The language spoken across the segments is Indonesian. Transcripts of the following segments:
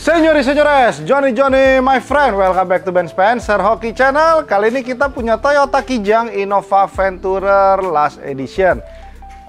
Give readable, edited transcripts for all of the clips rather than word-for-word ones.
Senyores, Johnny, my friend, welcome back to Ben Spencer Hoki Channel. Kali ini kita punya Toyota Kijang Innova Venturer Last Edition.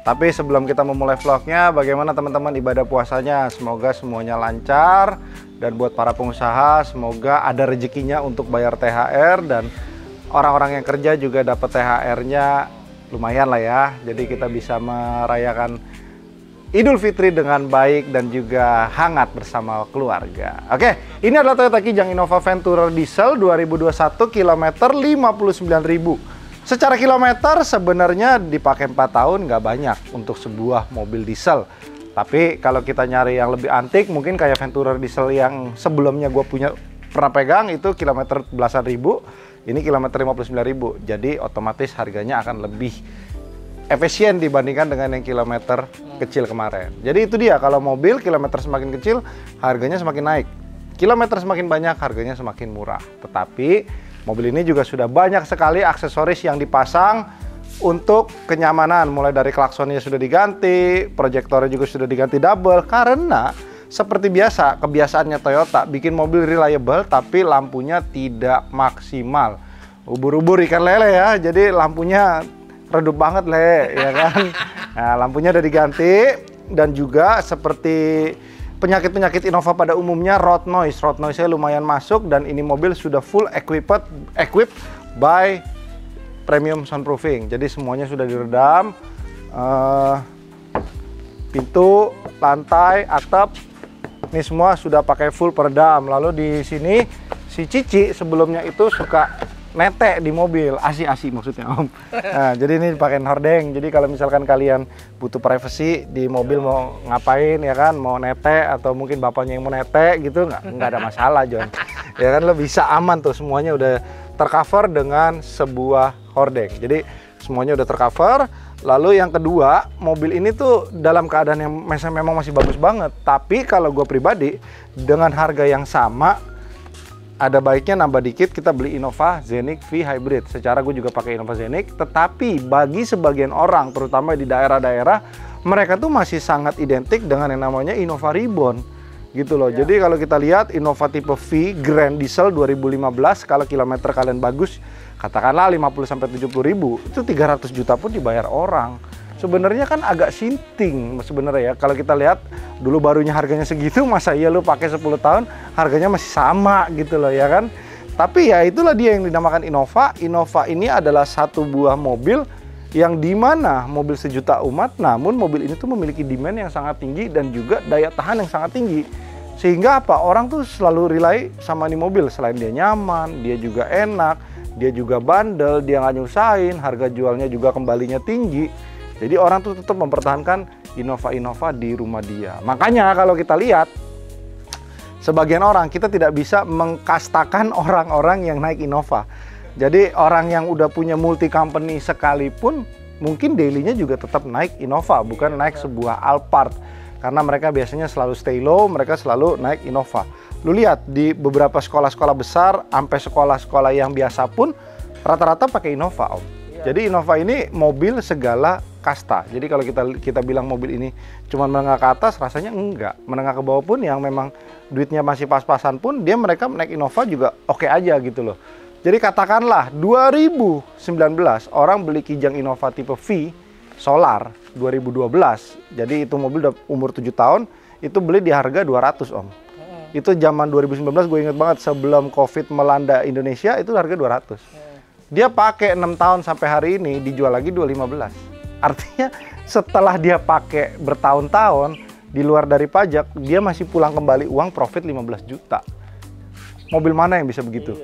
Tapi sebelum kita memulai vlognya, bagaimana teman-teman ibadah puasanya? Semoga semuanya lancar. Dan buat para pengusaha, semoga ada rezekinya untuk bayar THR. Dan orang-orang yang kerja juga dapat THR-nya lumayan lah ya. Jadi kita bisa merayakan Idul Fitri dengan baik dan juga hangat bersama keluarga. Oke, ini adalah Toyota Kijang Innova Venturer Diesel 2021 kilometer 59.000. Secara kilometer sebenarnya dipakai 4 tahun nggak banyak untuk sebuah mobil diesel. Tapi kalau kita nyari yang lebih antik, mungkin kayak Venturer Diesel yang sebelumnya gue pernah pegang itu kilometer belasan ribu. Ini kilometer 59.000. Jadi otomatis harganya akan lebih efisien dibandingkan dengan yang kilometer kecil kemarin. Jadi itu dia, kalau mobil kilometer semakin kecil harganya semakin naik, kilometer semakin banyak harganya semakin murah. Tetapi mobil ini juga sudah banyak sekali aksesoris yang dipasang untuk kenyamanan, mulai dari klaksonnya sudah diganti, proyektornya juga sudah diganti double, karena seperti biasa kebiasaannya Toyota bikin mobil reliable tapi lampunya tidak maksimal. Ubur-ubur ikan lele ya, jadi lampunya redup banget ya kan. Nah, lampunya udah diganti. Dan juga seperti penyakit-penyakit Innova pada umumnya, road noise-nya lumayan masuk. Dan ini mobil sudah full equipped by premium soundproofing. Jadi semuanya sudah diredam, pintu, lantai, atap, ini semua sudah pakai full peredam. Lalu di sini si Cici sebelumnya itu suka nete di mobil, asi maksudnya Om. Nah, jadi ini pakai hordeng. Jadi kalau misalkan kalian butuh privacy di mobil, mau ngapain ya kan, mau nete atau mungkin bapaknya yang mau nete gitu, nggak ada masalah John. Ya kan, lo bisa aman tuh, semuanya udah tercover dengan sebuah hordeng. Jadi semuanya udah tercover. Lalu yang kedua, mobil ini tuh dalam keadaan yang memang masih bagus banget. Tapi kalau gue pribadi, dengan harga yang sama, ada baiknya nambah dikit kita beli Innova Zeniq V Hybrid. Secara gue juga pakai Innova Zeniq, tetapi bagi sebagian orang, terutama di daerah-daerah, mereka tuh masih sangat identik dengan yang namanya Innova Reborn gitu loh. Ya. Jadi kalau kita lihat Innova tipe V Grand Diesel 2015, kalau kilometer kalian bagus, katakanlah 50-70 ribu, itu 300 juta pun dibayar orang. Sebenarnya kan agak sinting sebenarnya ya. Kalau kita lihat dulu barunya harganya segitu, masa iya lu pakai 10 tahun harganya masih sama gitu loh ya kan. Tapi ya itulah dia yang dinamakan Innova. Innova ini adalah satu buah mobil yang dimana mobil sejuta umat, namun mobil ini tuh memiliki demand yang sangat tinggi dan juga daya tahan yang sangat tinggi. Sehingga apa? Orang tuh selalu rely sama ini mobil. Selain dia nyaman, dia juga enak, dia juga bandel, dia nggak nyusahin, harga jualnya juga kembalinya tinggi. Jadi orang tuh tetap mempertahankan Innova di rumah dia. Makanya kalau kita lihat, sebagian orang, kita tidak bisa mengkastakan orang-orang yang naik Innova. Jadi orang yang udah punya multi company sekalipun, mungkin dailynya juga tetap naik Innova, bukan naik sebuah Alphard. Karena mereka biasanya selalu stay low, mereka selalu naik Innova. Lu lihat di beberapa sekolah-sekolah besar, sampai sekolah-sekolah yang biasa pun, rata-rata pakai Innova, Om. Jadi Innova ini mobil segala kasta. Jadi kalau kita bilang mobil ini cuma menengah ke atas, rasanya enggak. Menengah ke bawah pun yang memang duitnya masih pas-pasan pun, mereka naik Innova juga oke aja gitu loh. Jadi katakanlah 2019 orang beli Kijang Innova tipe V Solar 2012. Jadi itu mobil udah umur 7 tahun, itu beli di harga 200 Om. Itu zaman 2019, gue inget banget, sebelum Covid melanda Indonesia, itu harga 200. Dia pakai 6 tahun sampai hari ini dijual lagi 215. Artinya setelah dia pakai bertahun-tahun di luar dari pajak, dia masih pulang kembali uang profit 15 juta. Mobil mana yang bisa begitu?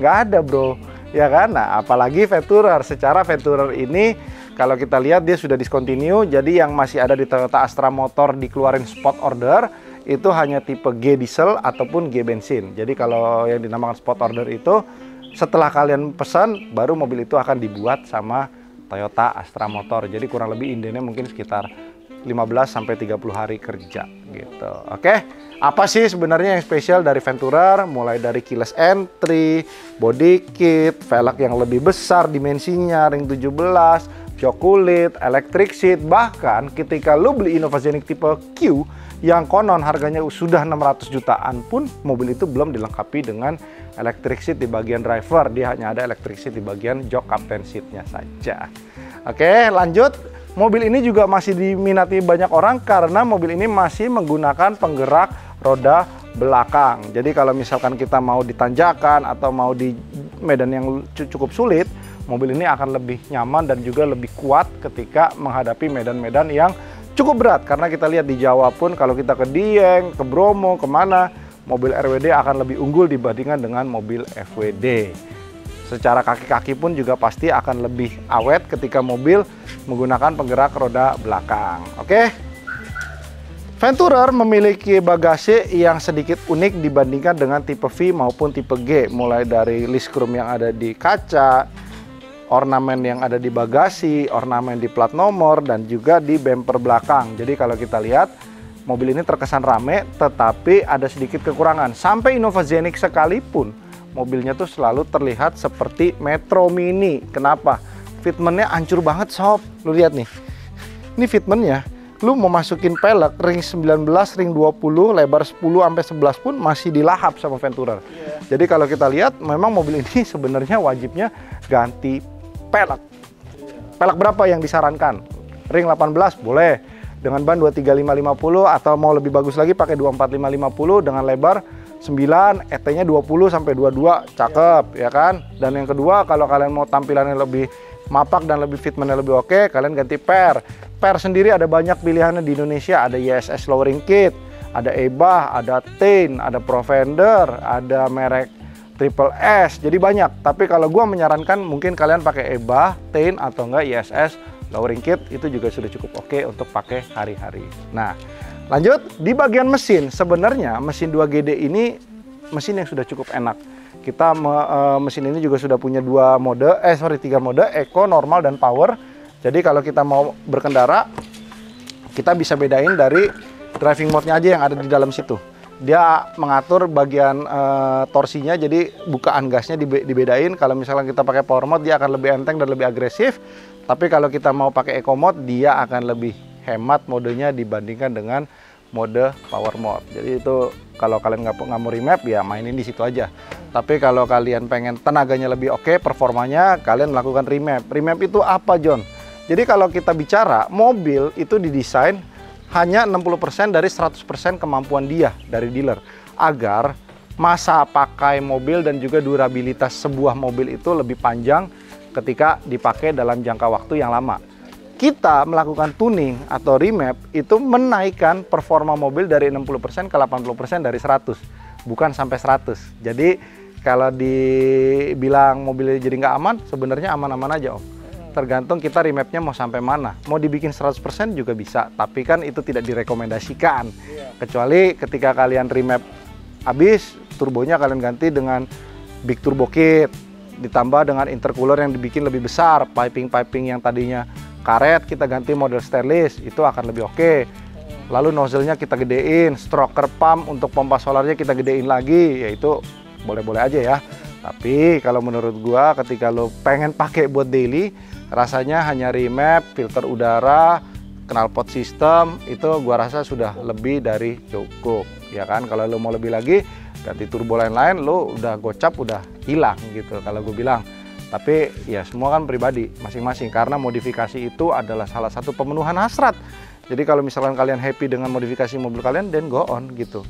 Nggak ada bro, ya kan? Nah, apalagi Venturer. Secara Venturer ini kalau kita lihat dia sudah discontinue, jadi yang masih ada di Toyota Astra Motor dikeluarin spot order itu hanya tipe G diesel ataupun G bensin. Jadi kalau yang dinamakan spot order itu, setelah kalian pesan, baru mobil itu akan dibuat sama Toyota Astra Motor. Jadi kurang lebih indennya mungkin sekitar 15-30 hari kerja gitu. Oke, apa sih sebenarnya yang spesial dari Venturer? Mulai dari keyless entry, body kit, velg yang lebih besar dimensinya, ring 17, jok kulit, electric seat, bahkan ketika lu beli Innova Scenic tipe Q yang konon harganya sudah 600 jutaan pun mobil itu belum dilengkapi dengan electric seat di bagian driver, dia hanya ada electric seat di bagian jok captain seatnya saja. Oke, lanjut. Mobil ini juga masih diminati banyak orang karena mobil ini masih menggunakan penggerak roda belakang. Jadi kalau misalkan kita mau ditanjakan atau mau di medan yang cukup sulit, mobil ini akan lebih nyaman dan juga lebih kuat ketika menghadapi medan-medan yang cukup berat. Karena kita lihat di Jawa pun kalau kita ke Dieng, ke Bromo, kemana, mobil RWD akan lebih unggul dibandingkan dengan mobil FWD. Secara kaki-kaki pun juga pasti akan lebih awet ketika mobil menggunakan penggerak roda belakang. Oke. Venturer memiliki bagasi yang sedikit unik dibandingkan dengan tipe V maupun tipe G, mulai dari list chrome yang ada di kaca, ornamen yang ada di bagasi, ornamen di plat nomor, dan juga di bumper belakang. Jadi kalau kita lihat, mobil ini terkesan rame, tetapi ada sedikit kekurangan. Sampai Innova Scenic sekalipun, mobilnya tuh selalu terlihat seperti Metro Mini. Kenapa? Fitmentnya hancur banget sob. Lu lihat nih, ini fitmentnya. Lu mau masukin pelek ring 19, ring 20, lebar 10 sampai 11 pun masih dilahap sama Venturer. Jadi kalau kita lihat, memang mobil ini sebenarnya wajibnya ganti pelek. Pelek berapa yang disarankan? Ring 18 boleh dengan ban 23550, atau mau lebih bagus lagi pakai 24550 dengan lebar 9, ET-nya 20 sampai 22, cakep ya kan? Dan yang kedua, kalau kalian mau tampilannya lebih mapak dan lebih fitmentnya lebih oke, kalian ganti per. Per sendiri ada banyak pilihannya di Indonesia, ada ISS lowering kit, ada EBA, ada Tain, ada Provender, ada merek Triple S, jadi banyak. Tapi kalau gua menyarankan mungkin kalian pakai EBA, Tain, atau enggak ISS lowering kit, itu juga sudah cukup oke untuk pakai hari-hari. Nah, lanjut di bagian mesin. Sebenarnya mesin 2GD ini mesin yang sudah cukup enak. Kita mesin ini juga sudah punya 3 mode, Eco, Normal, dan Power. Jadi kalau kita mau berkendara, kita bisa bedain dari driving mode-nya aja yang ada di dalam situ. Dia mengatur bagian torsinya, jadi bukaan gasnya dibedain. Kalau misalnya kita pakai Power Mode, dia akan lebih enteng dan lebih agresif. Tapi kalau kita mau pakai Eco Mode, dia akan lebih hemat modenya dibandingkan dengan mode Power Mode. Jadi itu kalau kalian nggak mau remap, ya mainin di situ aja. Tapi kalau kalian pengen tenaganya lebih oke, performanya, kalian melakukan remap. Remap itu apa, John? Jadi kalau kita bicara, mobil itu didesain hanya 60% dari 100% kemampuan dia dari dealer. Agar masa pakai mobil dan juga durabilitas sebuah mobil itu lebih panjang ketika dipakai dalam jangka waktu yang lama. Kita melakukan tuning atau remap itu menaikkan performa mobil dari 60% ke 80% dari 100. Bukan sampai 100. Jadi kalau dibilang mobilnya jadi nggak aman, sebenarnya aman-aman aja Om. Tergantung kita remapnya mau sampai mana. Mau dibikin 100% juga bisa, tapi kan itu tidak direkomendasikan. Kecuali ketika kalian remap habis, turbonya kalian ganti dengan big turbo kit, ditambah dengan intercooler yang dibikin lebih besar, piping-piping yang tadinya karet kita ganti model stainless, itu akan lebih oke. Lalu nozzle-nya kita gedein, stroker pump untuk pompa solarnya kita gedein lagi, yaitu boleh-boleh aja ya. Tapi kalau menurut gua ketika lo pengen pakai buat daily, rasanya hanya remap, filter udara, knalpot system, itu gua rasa sudah lebih dari cukup, ya kan? Kalau lo mau lebih lagi, ganti turbo lain-lain, lo udah gocap, udah hilang gitu kalau gue bilang. Tapi ya semua kan pribadi masing-masing, karena modifikasi itu adalah salah satu pemenuhan hasrat. Jadi kalau misalkan kalian happy dengan modifikasi mobil kalian, then go on gitu.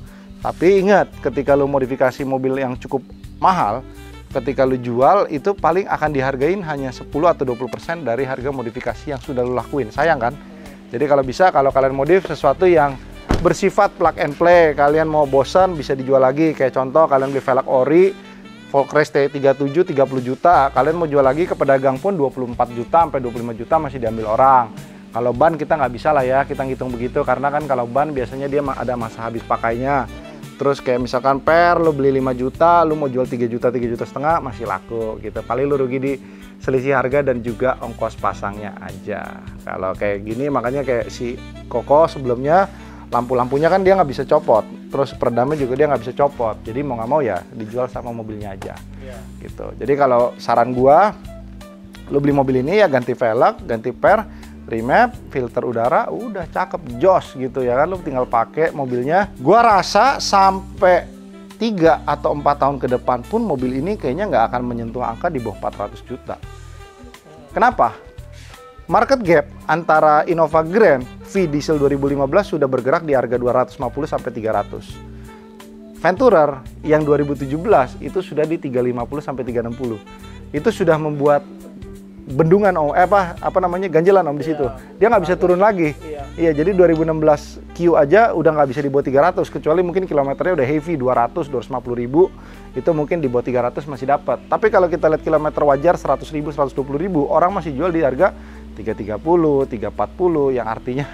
Tapi ingat, ketika lo modifikasi mobil yang cukup mahal, ketika lu jual itu paling akan dihargain hanya 10 atau 20% dari harga modifikasi yang sudah lu lakuin. Sayang kan? Jadi kalau bisa, kalau kalian modif sesuatu yang bersifat plug and play, kalian mau bosan bisa dijual lagi. Kayak contoh kalian beli velg ori Volcrest T37 30 juta, kalian mau jual lagi ke pedagang pun 24 juta sampai 25 juta masih diambil orang. Kalau ban kita nggak bisa lah ya kita ngitung begitu, karena kan kalau ban biasanya dia ada masa habis pakainya. Terus kayak misalkan per, lu beli 5 juta, lu mau jual 3 juta setengah, masih laku gitu. Paling lu rugi di selisih harga dan juga ongkos pasangnya aja. Kalau kayak gini, makanya kayak si Koko sebelumnya, lampu-lampunya kan dia nggak bisa copot. Terus peredamnya juga dia nggak bisa copot. Jadi mau nggak mau ya dijual sama mobilnya aja. Gitu. Jadi kalau saran gua, Lu beli mobil ini ya ganti velg, ganti per, remap, filter udara, udah cakep, jos gitu ya kan. Lu tinggal pakai mobilnya. Gua rasa sampai 3 atau 4 tahun ke depan pun mobil ini kayaknya nggak akan menyentuh angka di bawah 400 juta. Kenapa? Market gap antara Innova Grand V diesel 2015 sudah bergerak di harga 250 sampai 300. Venturer yang 2017 itu sudah di 350 sampai 360. Itu sudah membuat bendungan ganjelan di situ. Dia nggak bisa turun lagi. Iya, jadi 2016 Q aja udah nggak bisa di bawah 300, kecuali mungkin kilometernya udah heavy 200, 250 ribu. Itu mungkin di bawah 300 masih dapat. Tapi kalau kita lihat kilometer wajar 100 ribu, 120 ribu, orang masih jual di harga 330, 340, yang artinya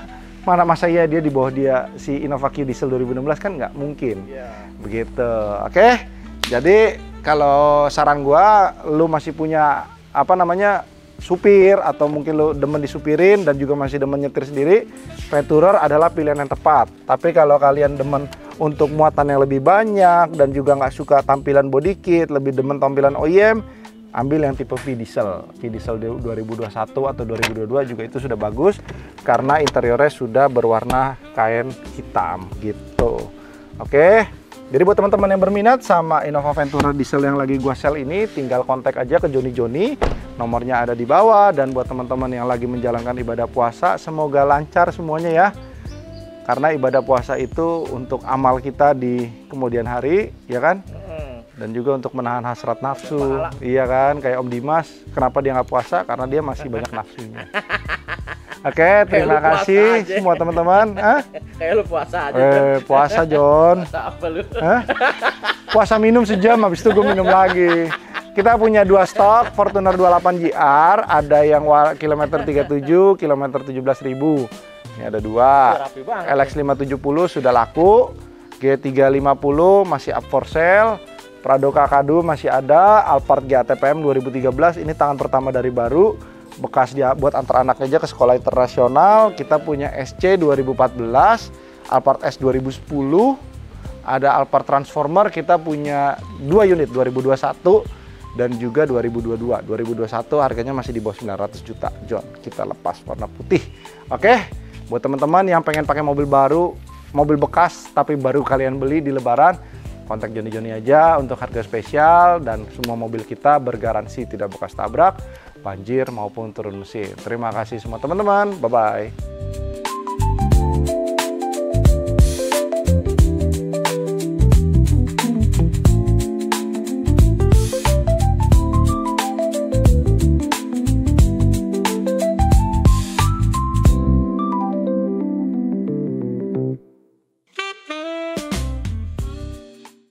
mana masa ya dia di bawah dia si Innova Q diesel 2016 kan nggak mungkin. Begitu. Oke. Jadi kalau saran gua, lu masih punya supir atau mungkin lu demen disupirin dan juga masih demen nyetir sendiri, Venturer adalah pilihan yang tepat. Tapi kalau kalian demen untuk muatan yang lebih banyak dan juga nggak suka tampilan body kit, lebih demen tampilan OEM, ambil yang tipe V diesel 2021 atau 2022 juga itu sudah bagus karena interiornya sudah berwarna kain hitam gitu. Oke. Jadi buat teman-teman yang berminat sama Innova Venturer diesel yang lagi gua sell ini, tinggal kontak aja ke Joni. Nomornya ada di bawah. Dan buat teman-teman yang lagi menjalankan ibadah puasa, semoga lancar semuanya ya. Karena ibadah puasa itu untuk amal kita di kemudian hari, ya kan? Dan juga untuk menahan hasrat nafsu. Iya kan, kayak Om Dimas, kenapa dia nggak puasa? Karena dia masih banyak nafsunya. Oke, terima kasih semua teman-teman. Kayak lu puasa aja. Puasa John. Puasa apa lu? Puasa minum sejam, habis itu gue minum lagi. Kita punya 2 stok, Fortuner 28 GR, ada yang kilometer 37, kilometer 17.000. Ini ada 2. LX 570 sudah laku, G350 masih up for sale. Prado Kakadu masih ada, Alphard GATPM 2013, ini tangan pertama dari baru, bekas dia buat antar anak aja ke sekolah internasional. Kita punya SC 2014, Alphard S 2010, ada Alphard Transformer, kita punya 2 unit 2021 dan juga 2022. 2021 harganya masih di bawah 900 juta, John. Kita lepas warna putih. Oke, buat teman-teman yang pengen pakai mobil baru, mobil bekas tapi baru kalian beli di Lebaran, kontak Joni aja untuk harga spesial, dan semua mobil kita bergaransi tidak bekas tabrak, banjir maupun turun mesin. Terima kasih semua teman-teman, bye-bye.